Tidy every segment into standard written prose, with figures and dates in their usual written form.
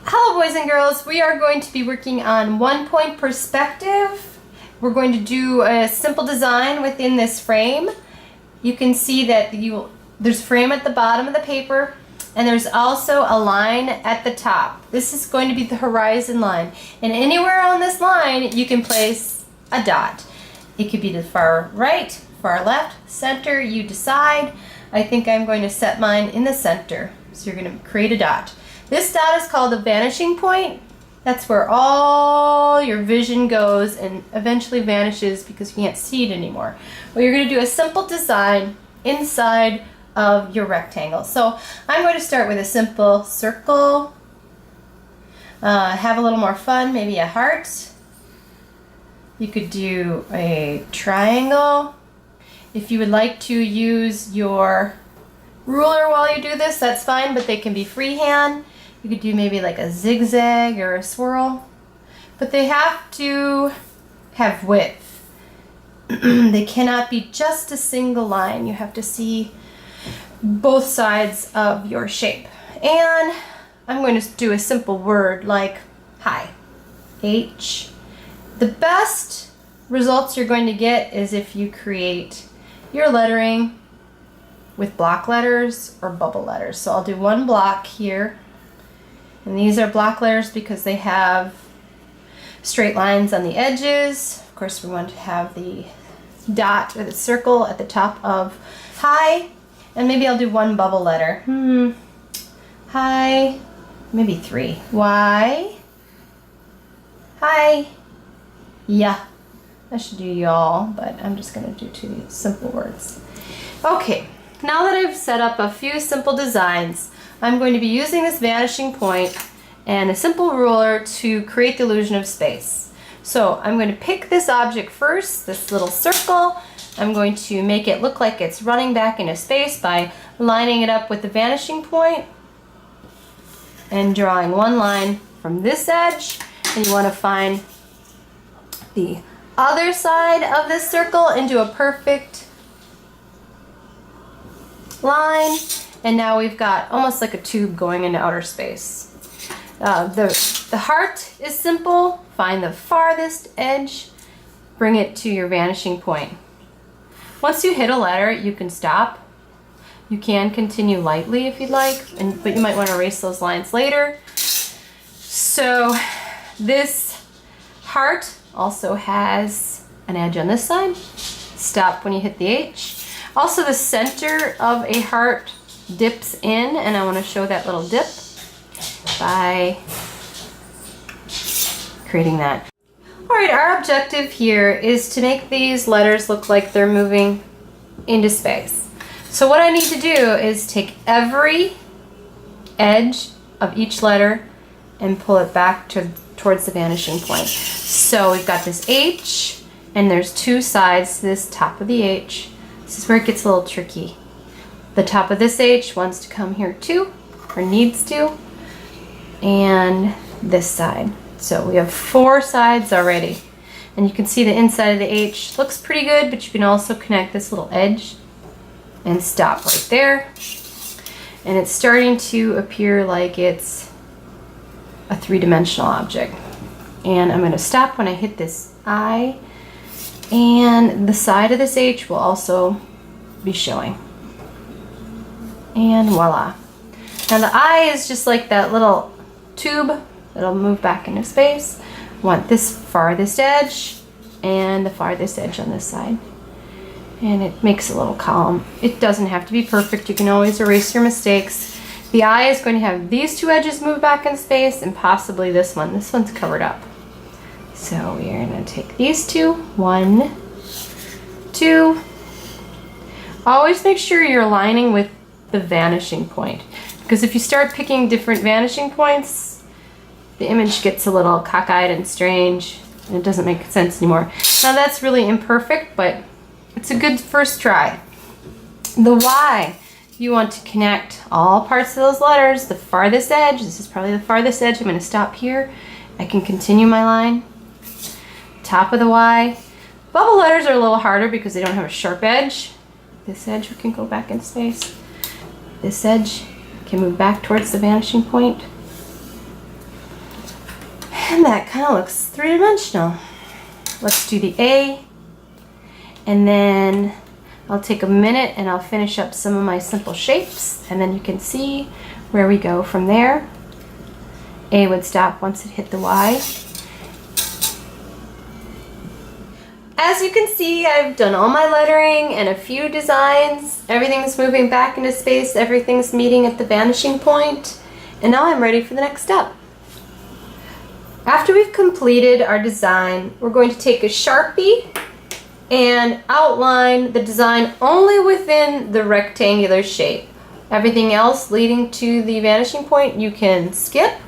Hello boys and girls, we are going to be working on 1-point perspective. We're going to do a simple design within this frame. You can see that there's a frame at the bottom of the paper and there's also a line at the top. This is going to be the horizon line, and anywhere on this line you can place a dot. It could be to the far right, far left, center, you decide. I think I'm going to set mine in the center. So you're going to create a dot. This dot is called a vanishing point. That's where all your vision goes and eventually vanishes because you can't see it anymore. Well, you're going to do a simple design inside of your rectangle. So I'm going to start with a simple circle. Have a little more fun, maybe a heart. You could do a triangle. If you would like to use your ruler while you do this, that's fine, but they can be freehand. You could do maybe like a zigzag or a swirl, but they have to have width. They cannot be just a single line. You have to see both sides of your shape. And I'm going to do a simple word like hi, H. The best results you're going to get is if you create your lettering with block letters or bubble letters. So I'll do one block here. And these are block letters because they have straight lines on the edges. Of course, we want to have the dot or the circle at the top of hi. And maybe I'll do one bubble letter. Hi, maybe 3. Y. Hi. Yeah. I should do y'all, but I'm just going to do 2 simple words. Okay, now that I've set up a few simple designs, I'm going to be using this vanishing point and a simple ruler to create the illusion of space. So I'm going to pick this object first, this little circle. I'm going to make it look like it's running back into space by lining it up with the vanishing point and drawing one line from this edge. And you want to find the other side of this circle into a perfect line. And now we've got almost like a tube going into outer space. The heart is simple. Find the farthest edge, bring it to your vanishing point. Once you hit a letter, you can stop. You can continue lightly if you'd like, but you might want to erase those lines later. So this heart also has an edge on this side. Stop when you hit the H. Also, the center of a heart dips in, and I want to show that little dip by creating that. Alright, our objective here is to make these letters look like they're moving into space. So what I need to do is take every edge of each letter and pull it back towards the vanishing point. So we've got this H, and there's 2 sides to this top of the H. This is where it gets a little tricky. The top of this H wants to come here too, or needs to, and this side. So we have 4 sides already. And you can see the inside of the H looks pretty good, but you can also connect this little edge and stop right there. And it's starting to appear like it's a 3-dimensional object. And I'm going to stop when I hit this I, and the side of this H will also be showing. And voila. Now the eye is just like that little tube that'll move back into space. I want this farthest edge and the farthest edge on this side. And it makes a little column. It doesn't have to be perfect. You can always erase your mistakes. The eye is going to have these 2 edges move back in space and possibly this one. This one's covered up. So we are going to take these 2. 1, 2. Always make sure you're aligning with the vanishing point, because if you start picking different vanishing points, the image gets a little cockeyed and strange and it doesn't make sense anymore. Now that's really imperfect, but it's a good first try. The Y you want to connect all parts of those letters, the farthest edge, this is probably the farthest edge, I'm going to stop here. I can continue my line. Top of the Y. Bubble letters are a little harder because they don't have a sharp edge. This edge we can go back in space. This edge can move back towards the vanishing point. And that kind of looks three-dimensional. Let's do the A. And then I'll take a minute and I'll finish up some of my simple shapes, and then you can see where we go from there. A would stop once it hit the Y. As you can see, I've done all my lettering and a few designs. Everything's moving back into space, everything's meeting at the vanishing point, and now I'm ready for the next step. After we've completed our design, we're going to take a Sharpie and outline the design only within the rectangular shape. Everything else leading to the vanishing point you can skip.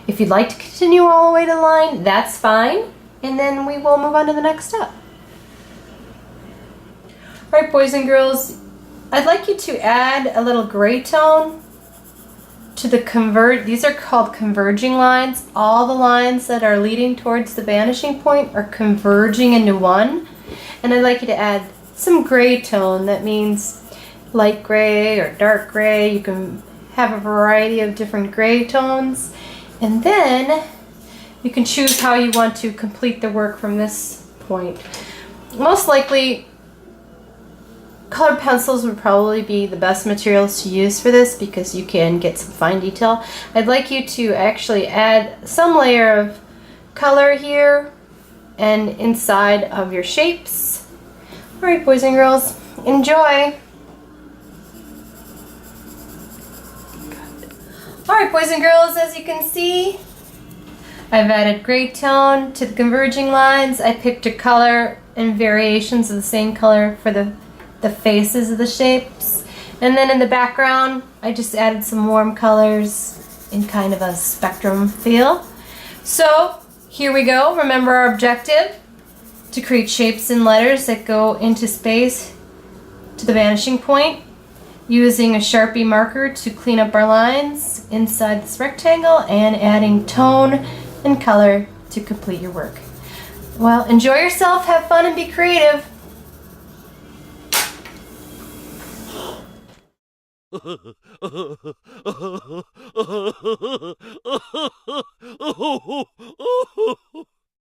If you'd like to continue all the way to the line, that's fine, and then we will move on to the next step. Alright, boys and girls, I'd like you to add a little gray tone to the these are called converging lines. All the lines that are leading towards the vanishing point are converging into one. And I'd like you to add some gray tone. That means light gray or dark gray. You can have a variety of different gray tones. And then you can choose how you want to complete the work from this point. Most likely, colored pencils would probably be the best materials to use for this because you can get some fine detail. I'd like you to actually add some layer of color here and inside of your shapes. Alright, boys and girls, enjoy! Alright, boys and girls, as you can see, I've added gray tone to the converging lines. I picked a color and variations of the same color for the faces of the shapes. And then in the background, I just added some warm colors in kind of a spectrum feel. So, here we go. Remember our objective, to create shapes and letters that go into space to the vanishing point, using a Sharpie marker to clean up our lines inside this rectangle, and adding tone and color to complete your work. Well, enjoy yourself, have fun, and be creative.